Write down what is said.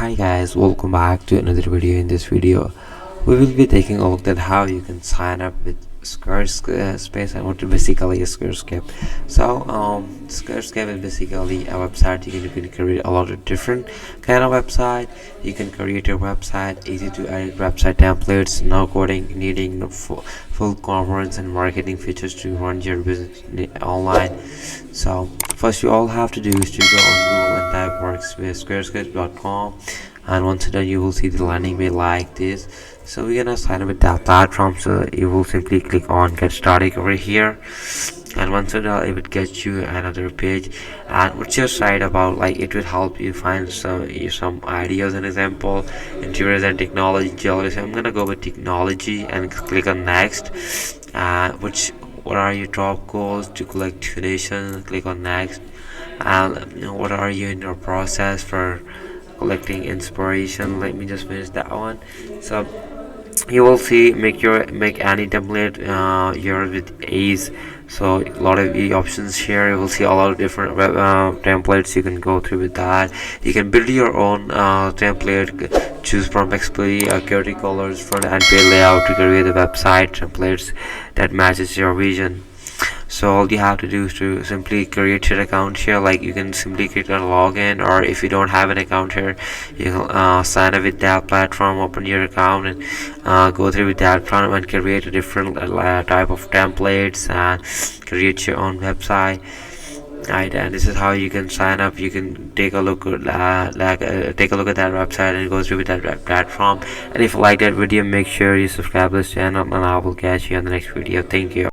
Hi guys, welcome back to another video. In this video we will be taking a look at how you can sign up with Squarespace and what is basically a Squarescape. So Squarescape is basically a website. You can create a lot of different kind of website. You can create your website, easy to edit website templates, no coding, needing no full components and marketing features to run your business online. So first you all have to do is to go on Google and type workspace.squarespace.com, and once done you will see the landing page like this. So we're gonna sign up with that platform, so you will simply click on get started over here, and once done it will get you another page. And what's your site about, like it will help you find some ideas and example, interiors and technology jewelry. So I'm gonna go with technology and click on next. Which what are your top goals to collect donations? Click on next. And what are you in your process for collecting inspiration? Let me just finish that one. So you will see make any template yours with ease. So a lot of options here. You will see a lot of different templates you can go through with that. You can build your own template, choose from explore security colors, front and page layout to create the website templates that matches your vision. So all you have to do is to simply create your account here. Like you can simply create a login, or if you don't have an account here, you can sign up with that platform, open your account, and go through with that platform and create a different type of templates and create your own website. Right, and this is how you can sign up. You can take a look at take a look at that website and go through with that platform. And if you like that video, make sure you subscribe to this channel, and I will catch you on the next video. Thank you.